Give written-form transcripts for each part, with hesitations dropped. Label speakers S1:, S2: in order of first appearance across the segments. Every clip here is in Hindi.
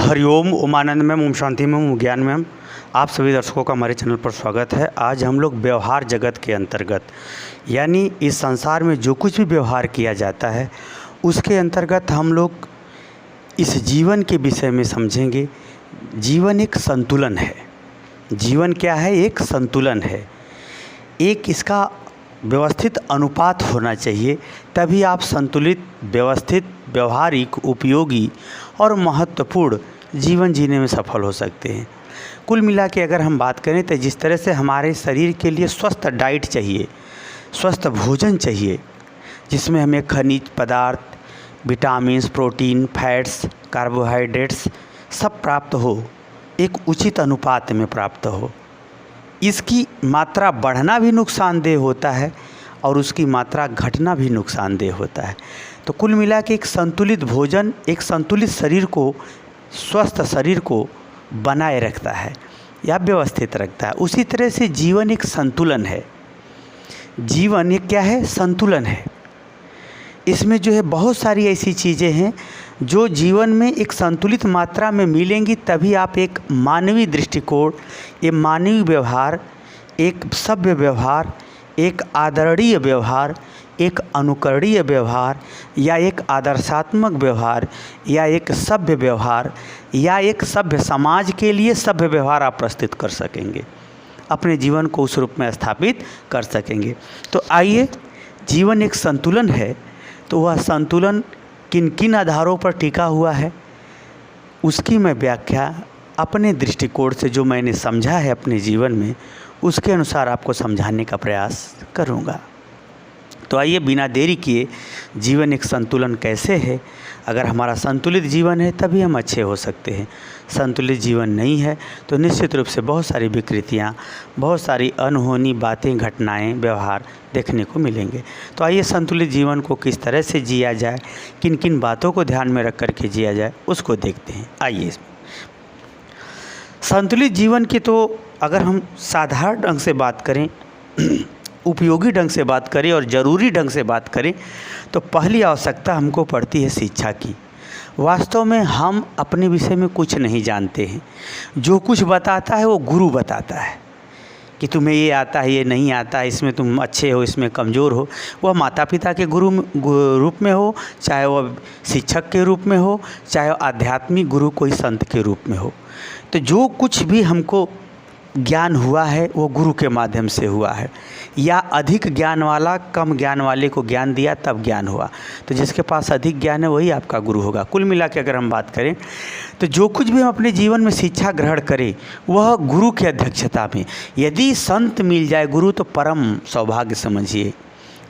S1: हरिओम, उमानंद मैम, ओम शांति मैम, ओम ज्ञान मैम, आप सभी दर्शकों का हमारे चैनल पर स्वागत है। आज हम लोग व्यवहार जगत के अंतर्गत यानी इस संसार में जो कुछ भी व्यवहार किया जाता है उसके अंतर्गत हम लोग इस जीवन के विषय में समझेंगे। जीवन एक संतुलन है। जीवन क्या है? एक संतुलन है। एक इसका व्यवस्थित अनुपात होना चाहिए, तभी आप संतुलित, व्यवस्थित, व्यवहारिक, उपयोगी और महत्वपूर्ण जीवन जीने में सफल हो सकते हैं। कुल मिला के अगर हम बात करें तो जिस तरह से हमारे शरीर के लिए स्वस्थ डाइट चाहिए, स्वस्थ भोजन चाहिए, जिसमें हमें खनिज पदार्थ, विटामिन्स, प्रोटीन, फैट्स, कार्बोहाइड्रेट्स सब प्राप्त हो, एक उचित अनुपात में प्राप्त हो। इसकी मात्रा बढ़ना भी नुकसानदेह होता है और उसकी मात्रा घटना भी नुकसानदेह होता है। तो कुल मिला के एक संतुलित भोजन एक संतुलित शरीर को, स्वस्थ शरीर को बनाए रखता है या व्यवस्थित रखता है। उसी तरह से जीवन एक संतुलन है। जीवन एक क्या है? संतुलन है। इसमें जो है बहुत सारी ऐसी चीज़ें हैं जो जीवन में एक संतुलित मात्रा में मिलेंगी, तभी आप एक मानवीय दृष्टिकोण, एक मानवीय व्यवहार, एक सभ्य व्यवहार, एक आदरणीय व्यवहार, एक अनुकरणीय व्यवहार या एक आदर्शात्मक व्यवहार या एक सभ्य व्यवहार या एक सभ्य समाज के लिए सभ्य व्यवहार आप प्रस्तुत कर सकेंगे, अपने जीवन को उस रूप में स्थापित कर सकेंगे। तो आइए, जीवन एक संतुलन है, तो वह संतुलन किन किन आधारों पर टिका हुआ है उसकी मैं व्याख्या अपने दृष्टिकोण से, जो मैंने समझा है अपने जीवन में, उसके अनुसार आपको समझाने का प्रयास करूँगा। तो आइए, बिना देरी किए, जीवन एक संतुलन कैसे है? अगर हमारा संतुलित जीवन है तभी हम अच्छे हो सकते हैं। संतुलित जीवन नहीं है तो निश्चित रूप से बहुत सारी विकृतियाँ, बहुत सारी अनहोनी बातें, घटनाएं, व्यवहार देखने को मिलेंगे। तो आइए, संतुलित जीवन को किस तरह से जिया जाए, किन किन बातों को ध्यान में रख करके जिया जाए, उसको देखते हैं। आइए, संतुलित जीवन की तो अगर हम साधारण ढंग से बात करें, उपयोगी ढंग से बात करें और ज़रूरी ढंग से बात करें, तो पहली आवश्यकता हमको पड़ती है शिक्षा की। वास्तव में हम अपने विषय में कुछ नहीं जानते हैं। जो कुछ बताता है वो गुरु बताता है कि तुम्हें ये आता है, ये नहीं आता है, इसमें तुम अच्छे हो, इसमें कमज़ोर हो। वह माता पिता के गुरु रूप में हो, चाहे वह शिक्षक के रूप में हो, चाहे आध्यात्मिक गुरु कोई संत के रूप में हो। तो जो कुछ भी हमको ज्ञान हुआ है वो गुरु के माध्यम से हुआ है, या अधिक ज्ञान वाला कम ज्ञान वाले को ज्ञान दिया तब ज्ञान हुआ। तो जिसके पास अधिक ज्ञान है वही आपका गुरु होगा। कुल मिला के अगर हम बात करें तो जो कुछ भी हम अपने जीवन में शिक्षा ग्रहण करें वह गुरु की अध्यक्षता में। यदि संत मिल जाए गुरु तो परम सौभाग्य समझिए,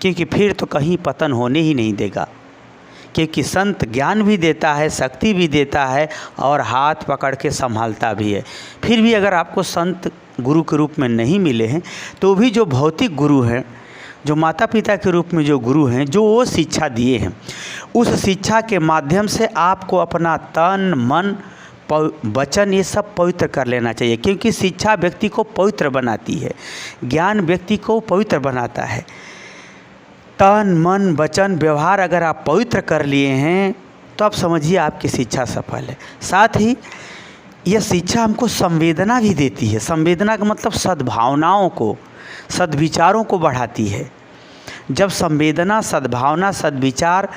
S1: क्योंकि फिर तो कहीं पतन होने ही नहीं देगा। क्योंकि संत ज्ञान भी देता है, शक्ति भी देता है और हाथ पकड़ के संभालता भी है। फिर भी अगर आपको संत गुरु के रूप में नहीं मिले हैं तो भी जो भौतिक गुरु हैं, जो माता पिता के रूप में जो गुरु हैं, जो वो शिक्षा दिए हैं, उस शिक्षा के माध्यम से आपको अपना तन, मन, वचन ये सब पवित्र कर लेना चाहिए। क्योंकि शिक्षा व्यक्ति को पवित्र बनाती है, ज्ञान व्यक्ति को पवित्र बनाता है। तन, मन, वचन, व्यवहार अगर आप पवित्र कर लिए हैं तो आप समझिए आपकी शिक्षा सफल है। साथ ही यह शिक्षा हमको संवेदना भी देती है। संवेदना का मतलब सद्भावनाओं को, सद्विचारों को बढ़ाती है। जब संवेदना, सद्भावना, सद्विचार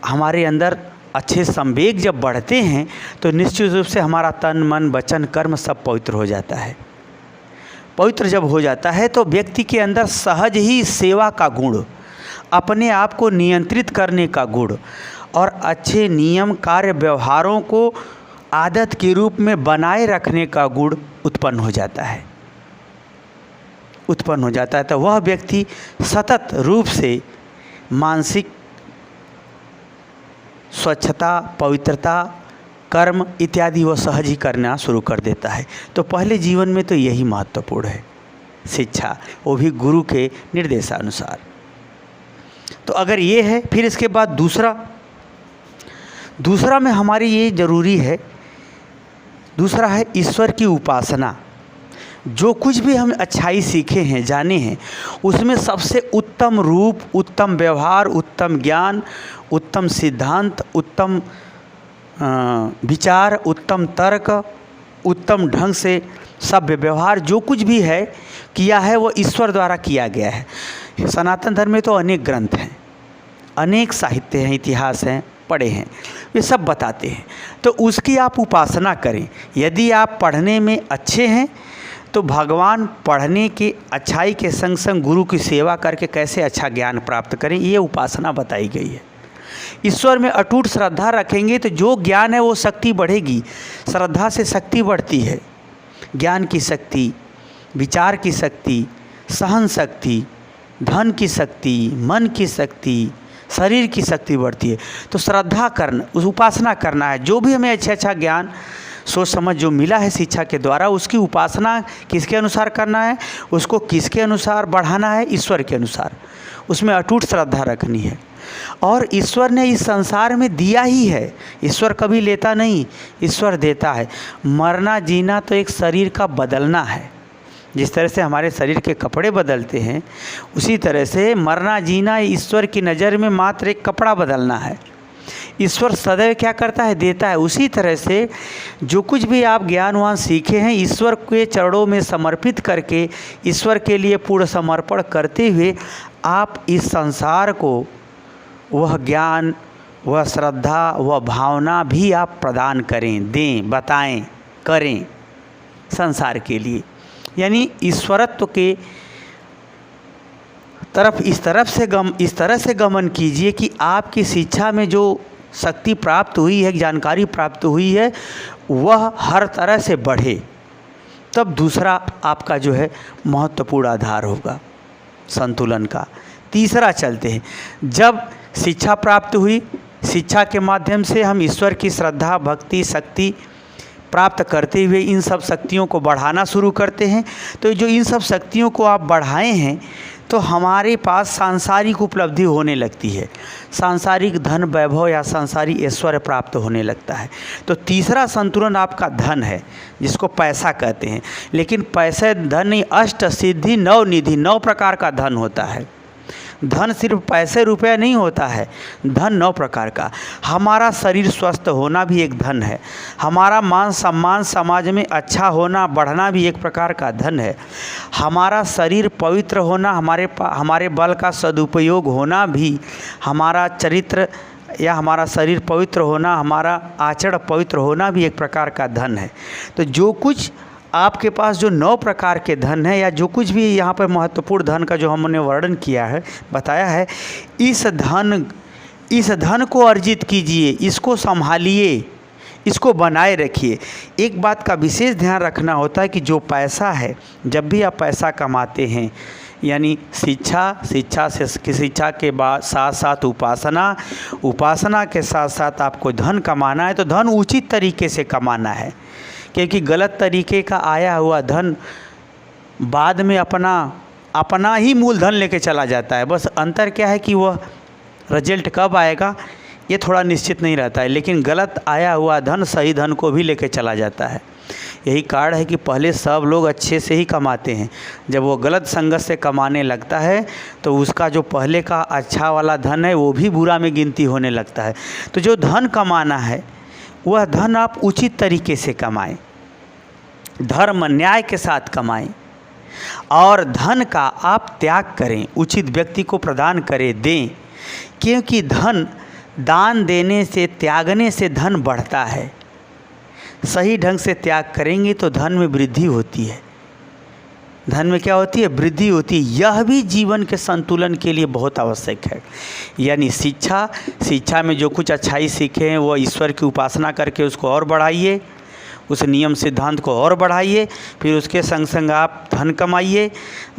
S1: हमारे अंदर अच्छे संवेग जब बढ़ते हैं तो निश्चित रूप से हमारा तन, मन, वचन, कर्म सब पवित्र हो जाता है। पवित्र जब हो जाता है तो व्यक्ति के अंदर सहज ही सेवा का गुण, अपने आप को नियंत्रित करने का गुण और अच्छे नियम, कार्य, व्यवहारों को आदत के रूप में बनाए रखने का गुण उत्पन्न हो जाता है। तो वह व्यक्ति सतत रूप से मानसिक स्वच्छता, पवित्रता, कर्म इत्यादि वह सहज ही करना शुरू कर देता है। तो पहले जीवन में तो यही महत्वपूर्ण है, शिक्षा, वो भी गुरु के निर्देशानुसार। तो अगर ये है, फिर इसके बाद दूसरा में हमारी ये ज़रूरी है, दूसरा है ईश्वर की उपासना। जो कुछ भी हम अच्छाई सीखे हैं, जाने हैं, उसमें सबसे उत्तम रूप, उत्तम व्यवहार, उत्तम ज्ञान, उत्तम सिद्धांत, उत्तम विचार, उत्तम तर्क, उत्तम ढंग से सभ्य व्यवहार जो कुछ भी है किया है वो ईश्वर द्वारा किया गया है। सनातन धर्म में तो अनेक ग्रंथ हैं, अनेक साहित्य हैं, इतिहास हैं, पढ़े हैं, वे सब बताते हैं। तो उसकी आप उपासना करें। यदि आप पढ़ने में अच्छे हैं तो भगवान पढ़ने की अच्छाई के संग संग गुरु की सेवा करके कैसे अच्छा ज्ञान प्राप्त करें, ये उपासना बताई गई है। ईश्वर में अटूट श्रद्धा रखेंगे तो जो ज्ञान है वो शक्ति बढ़ेगी। श्रद्धा से शक्ति बढ़ती है, ज्ञान की शक्ति, विचार की शक्ति, सहन शक्ति, धन की शक्ति, मन की शक्ति, शरीर की शक्ति बढ़ती है। तो श्रद्धा करना, उस उपासना करना है। जो भी हमें अच्छा ज्ञान सोच समझ जो मिला है शिक्षा के द्वारा, उसकी उपासना किसके अनुसार करना है, उसको किसके अनुसार बढ़ाना है, ईश्वर के अनुसार। उसमें अटूट श्रद्धा रखनी है। और ईश्वर ने इस संसार में दिया ही है, ईश्वर कभी लेता नहीं, ईश्वर देता है। मरना जीना तो एक शरीर का बदलना है। जिस तरह से हमारे शरीर के कपड़े बदलते हैं, उसी तरह से मरना जीना ईश्वर की नज़र में मात्र एक कपड़ा बदलना है। ईश्वर सदैव क्या करता है, देता है। उसी तरह से जो कुछ भी आप ज्ञानवान सीखे हैं, ईश्वर के चरणों में समर्पित करके, ईश्वर के लिए पूर्ण समर्पण करते हुए आप इस संसार को वह ज्ञान, वह श्रद्धा, वह भावना भी आप प्रदान करें, दें, बताएं, करें संसार के लिए। यानी ईश्वरत्व के तरफ इस तरह से गमन कीजिए कि आपकी शिक्षा में जो शक्ति प्राप्त हुई है, जानकारी प्राप्त हुई है, वह हर तरह से बढ़े। तब दूसरा आपका जो है महत्वपूर्ण आधार होगा संतुलन का। तीसरा चलते हैं, जब शिक्षा प्राप्त हुई, शिक्षा के माध्यम से हम ईश्वर की श्रद्धा, भक्ति, शक्ति प्राप्त करते हुए इन सब शक्तियों को बढ़ाना शुरू करते हैं। तो जो इन सब शक्तियों को आप बढ़ाए हैं तो हमारे पास सांसारिक उपलब्धि होने लगती है, सांसारिक धन वैभव या सांसारिक ऐश्वर्य प्राप्त होने लगता है। तो तीसरा संतुलन आपका धन है, जिसको पैसा कहते हैं। लेकिन पैसे धन नहीं, अष्ट सिद्धि नौ निधि, 9 प्रकार का धन होता है। धन सिर्फ पैसे रुपये नहीं होता है, धन 9 प्रकार का। हमारा शरीर स्वस्थ होना भी एक धन है, हमारा मान सम्मान समाज में अच्छा होना, बढ़ना भी एक प्रकार का धन है, हमारा शरीर पवित्र होना, हमारे बल का सदुपयोग होना भी, हमारा चरित्र या हमारा शरीर पवित्र होना, हमारा आचरण पवित्र होना भी एक प्रकार का धन है। तो जो कुछ आपके पास जो 9 प्रकार के धन है, या जो कुछ भी यहाँ पर महत्वपूर्ण धन का जो हमने वर्णन किया है, बताया है, इस धन को अर्जित कीजिए, इसको संभालिए, इसको बनाए रखिए। एक बात का विशेष ध्यान रखना होता है कि जो पैसा है, जब भी आप पैसा कमाते हैं, यानी शिक्षा के बाद साथ साथ उपासना के साथ साथ आपको धन कमाना है, तो धन उचित तरीके से कमाना है। क्योंकि गलत तरीके का आया हुआ धन बाद में अपना ही मूलधन लेके चला जाता है। बस अंतर क्या है कि वह रिजल्ट कब आएगा ये थोड़ा निश्चित नहीं रहता है, लेकिन गलत आया हुआ धन सही धन को भी लेके चला जाता है। यही कारण है कि पहले सब लोग अच्छे से ही कमाते हैं, जब वो गलत संगत से कमाने लगता है तो उसका जो पहले का अच्छा वाला धन है वो भी बुरा में गिनती होने लगता है। तो जो धन कमाना है वह धन आप उचित तरीके से कमाएं, धर्म न्याय के साथ कमाएं, और धन का आप त्याग करें, उचित व्यक्ति को प्रदान करें, दें। क्योंकि धन दान देने से, त्यागने से धन बढ़ता है। सही ढंग से त्याग करेंगे तो धन में वृद्धि होती है। धन में क्या होती है? वृद्धि होती है। यह भी जीवन के संतुलन के लिए बहुत आवश्यक है। यानी शिक्षा में जो कुछ अच्छाई सीखे हैं वो ईश्वर की उपासना करके उसको और बढ़ाइए, उस नियम सिद्धांत को और बढ़ाइए। फिर उसके संग संग आप धन कमाइए।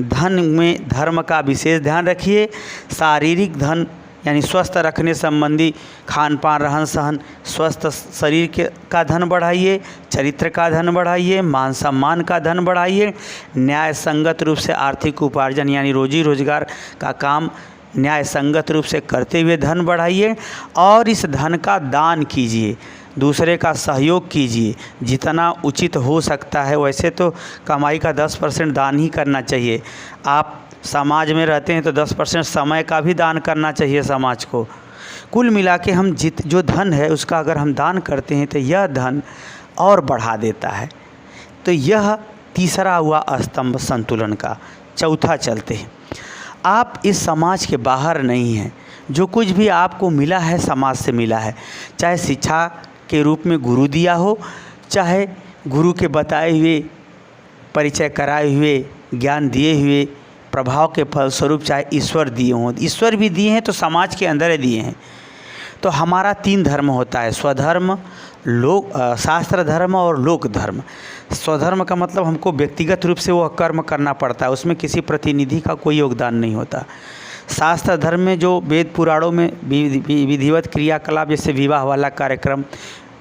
S1: धन में धर्म का विशेष ध्यान रखिए। शारीरिक धन यानी स्वस्थ रखने संबंधी खान पान, रहन सहन, स्वस्थ शरीर का धन बढ़ाइए, चरित्र का धन बढ़ाइए, मान सम्मान का धन बढ़ाइए, न्याय संगत रूप से आर्थिक उपार्जन यानी रोजी रोजगार का काम न्याय संगत रूप से करते हुए धन बढ़ाइए। और इस धन का दान कीजिए, दूसरे का सहयोग कीजिए जितना उचित हो सकता है। वैसे तो कमाई का 10% दान ही करना चाहिए। आप समाज में रहते हैं तो 10% समय का भी दान करना चाहिए समाज को। कुल मिला के हम जो धन है उसका अगर हम दान करते हैं तो यह धन और बढ़ा देता है। तो यह तीसरा हुआ स्तंभ संतुलन का। चौथा चलते हैं, आप इस समाज के बाहर नहीं हैं। जो कुछ भी आपको मिला है समाज से मिला है, चाहे शिक्षा के रूप में गुरु दिया हो, चाहे गुरु के बताए हुए परिचय कराए हुए ज्ञान दिए हुए प्रभाव के फलस्वरूप चाहे ईश्वर दिए हों। ईश्वर भी दिए हैं तो समाज के अंदर ही दिए हैं। तो हमारा 3 धर्म होता है, स्वधर्म, लोक शास्त्र धर्म और लोक धर्म। स्वधर्म का मतलब हमको व्यक्तिगत रूप से वह कर्म करना पड़ता है, उसमें किसी प्रतिनिधि का कोई योगदान नहीं होता। शास्त्र धर्म में जो वेद पुराणों में विधिवत क्रियाकलाप, जैसे विवाह वाला कार्यक्रम,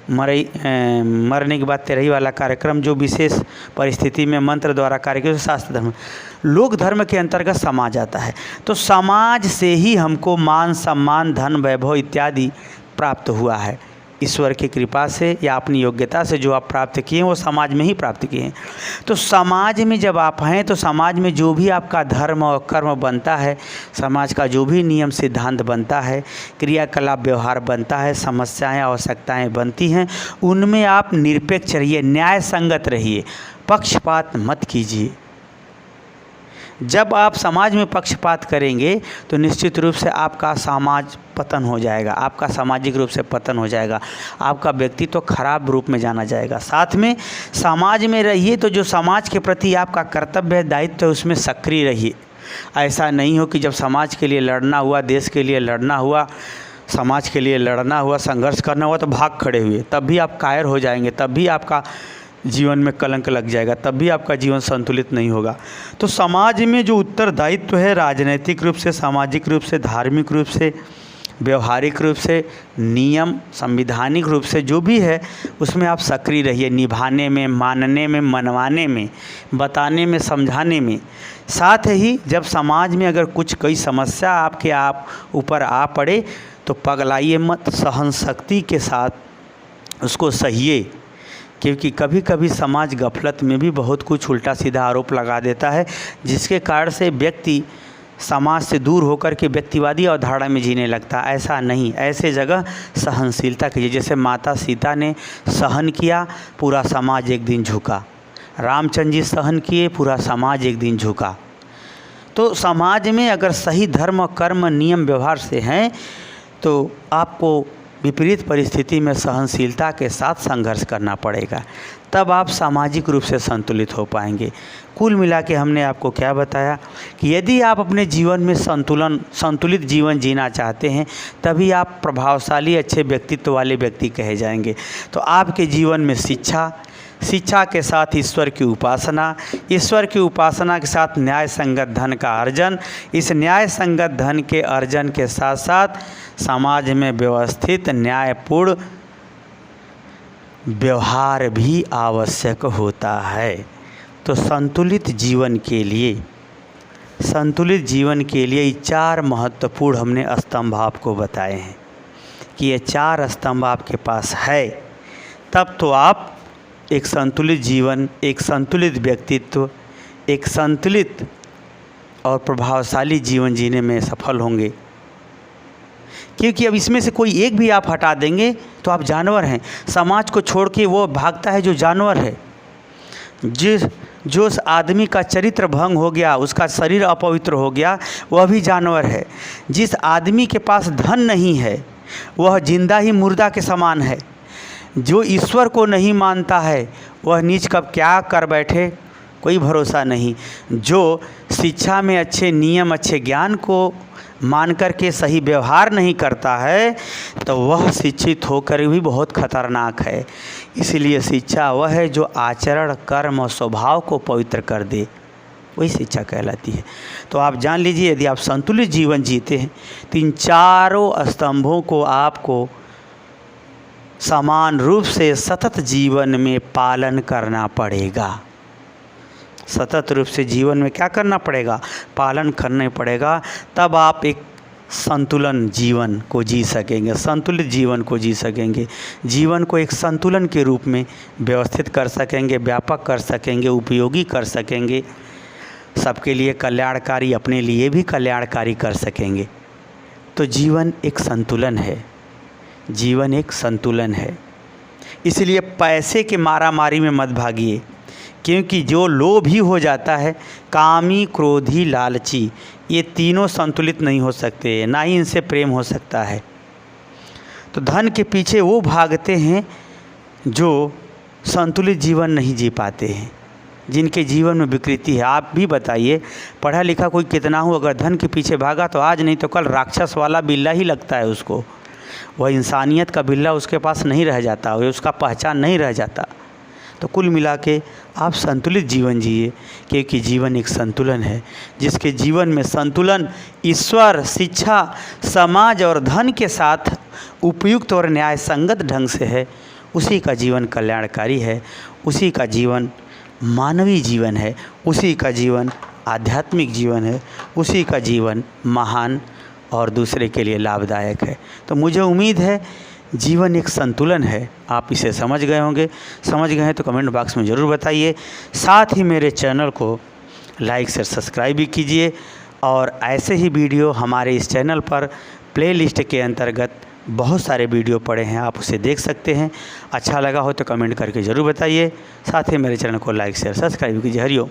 S1: मरने के बाद तेरही वाला कार्यक्रम, जो विशेष परिस्थिति में मंत्र द्वारा कार्यक्रम, शास्त्र धर्म। लोक धर्म के अंतर्गत समाज आता है। तो समाज से ही हमको मान सम्मान धन वैभव इत्यादि प्राप्त हुआ है। ईश्वर की कृपा से या अपनी योग्यता से जो आप प्राप्त किए हैं वो समाज में ही प्राप्त किए हैं। तो समाज में जब आप हैं तो समाज में जो भी आपका धर्म और कर्म बनता है, समाज का जो भी नियम सिद्धांत बनता है, क्रियाकलाप व्यवहार बनता है, समस्याएं आवश्यकताएं बनती हैं, उनमें आप निरपेक्ष रहिए, न्याय संगत रहिए, पक्षपात मत कीजिए। जब आप समाज में पक्षपात करेंगे तो निश्चित रूप से आपका समाज पतन हो जाएगा, आपका सामाजिक रूप से पतन हो जाएगा, आपका व्यक्तित्व तो खराब रूप में जाना जाएगा। साथ में समाज में रहिए तो जो समाज के प्रति आपका कर्तव्य है, दायित्व है, उसमें सक्रिय रहिए। ऐसा नहीं हो कि जब समाज के लिए लड़ना हुआ, देश के लिए लड़ना हुआ, समाज के लिए लड़ना हुआ, संघर्ष करना हुआ तो भाग खड़े हुए, तब भी आप कायर हो जाएंगे, तब भी आपका जीवन में कलंक लग जाएगा, तब भी आपका जीवन संतुलित नहीं होगा। तो समाज में जो उत्तरदायित्व है, राजनीतिक रूप से, सामाजिक रूप से, धार्मिक रूप से, व्यवहारिक रूप से, नियम संवैधानिक रूप से जो भी है, उसमें आप सक्रिय रहिए, निभाने में, मानने में, मनवाने में, बताने में, समझाने में। साथ ही जब समाज में अगर कोई समस्या आपके ऊपर आ पड़े तो पगलाइए मत, सहन शक्ति के साथ उसको सहिए, क्योंकि कभी कभी समाज गफलत में भी बहुत कुछ उल्टा सीधा आरोप लगा देता है, जिसके कारण से व्यक्ति समाज से दूर होकर के व्यक्तिवादी अवधारणा में जीने लगता है। ऐसा नहीं, ऐसे जगह सहनशीलता कीजिए। जैसे माता सीता ने सहन किया, पूरा समाज एक दिन झुका। रामचंद्र जी सहन किए, पूरा समाज एक दिन झुका। तो समाज में अगर सही धर्म, कर्म, नियम, व्यवहार से हैं तो आपको विपरीत परिस्थिति में सहनशीलता के साथ संघर्ष करना पड़ेगा, तब आप सामाजिक रूप से संतुलित हो पाएंगे। कुल मिला के हमने आपको क्या बताया कि यदि आप अपने जीवन में संतुलित जीवन जीना चाहते हैं, तभी आप प्रभावशाली अच्छे व्यक्तित्व वाले व्यक्ति कहे जाएंगे। तो आपके जीवन में शिक्षा के साथ ईश्वर की उपासना, ईश्वर की उपासना के साथ न्याय संगत धन का अर्जन, इस न्याय संगत धन के अर्जन के साथ साथ समाज में व्यवस्थित न्यायपूर्ण व्यवहार भी आवश्यक होता है। तो संतुलित जीवन के लिए ये 4 महत्वपूर्ण हमने स्तंभ आपको बताए हैं कि ये 4 स्तंभ आपके पास है, तब तो आप एक संतुलित जीवन, एक संतुलित व्यक्तित्व, एक संतुलित और प्रभावशाली जीवन जीने में सफल होंगे। क्योंकि अब इसमें से कोई एक भी आप हटा देंगे तो आप जानवर हैं। समाज को छोड़ के वो भागता है जो जानवर है। जो आदमी का चरित्र भंग हो गया, उसका शरीर अपवित्र हो गया, वह भी जानवर है। जिस आदमी के पास धन नहीं है वह जिंदा ही मुर्दा के समान है। जो ईश्वर को नहीं मानता है वह नीच कब क्या कर बैठे, कोई भरोसा नहीं। जो शिक्षा में अच्छे नियम, अच्छे ज्ञान को मान कर के सही व्यवहार नहीं करता है तो वह शिक्षित होकर भी बहुत खतरनाक है। इसलिए शिक्षा वह है जो आचरण, कर्म और स्वभाव को पवित्र कर दे, वही शिक्षा कहलाती है। तो आप जान लीजिए, यदि आप संतुलित जीवन जीते हैं तो इन 4 स्तंभों को आपको समान रूप से सतत जीवन में पालन करना पड़ेगा। सतत रूप से जीवन में क्या करना पड़ेगा? पालन करना पड़ेगा। तब आप एक संतुलन जीवन को जी सकेंगे, संतुलित जीवन को जी सकेंगे। जीवन को एक संतुलन के रूप में व्यवस्थित कर सकेंगे, व्यापक कर सकेंगे, उपयोगी कर सकेंगे, सबके लिए कल्याणकारी, अपने लिए भी कल्याणकारी कर सकेंगे। तो जीवन एक संतुलन है, जीवन एक संतुलन है। इसलिए पैसे के मारामारी में मत भागिए, क्योंकि जो लोभी हो जाता है, कामी, क्रोधी, लालची, ये तीनों संतुलित नहीं हो सकते, ना ही इनसे प्रेम हो सकता है। तो धन के पीछे वो भागते हैं जो संतुलित जीवन नहीं जी पाते हैं, जिनके जीवन में विकृति है। आप भी बताइए, पढ़ा लिखा कोई कितना हो, अगर धन के पीछे भागा तो आज नहीं तो कल राक्षस वाला बिल्ला ही लगता है उसको। वह इंसानियत का बिल्ला उसके पास नहीं रह जाता, वह उसका पहचान नहीं रह जाता। तो कुल मिला के आप संतुलित जीवन जिए, क्योंकि जीवन एक संतुलन है। जिसके जीवन में संतुलन ईश्वर, शिक्षा, समाज और धन के साथ उपयुक्त और न्याय संगत ढंग से है, उसी का जीवन कल्याणकारी है, उसी का जीवन मानवीय जीवन है, उसी का जीवन आध्यात्मिक जीवन है, उसी का जीवन महान और दूसरे के लिए लाभदायक है। तो मुझे उम्मीद है जीवन एक संतुलन है, आप इसे समझ गए होंगे। समझ गए हैं तो कमेंट बॉक्स में ज़रूर बताइए। साथ ही मेरे चैनल को लाइक शेयर सब्सक्राइब भी कीजिए, और ऐसे ही वीडियो हमारे इस चैनल पर प्लेलिस्ट के अंतर्गत बहुत सारे वीडियो पड़े हैं, आप उसे देख सकते हैं। अच्छा लगा हो तो कमेंट करके ज़रूर बताइए। साथ ही मेरे चैनल को लाइक शेयर सब्सक्राइब कीजिए। हरिओम।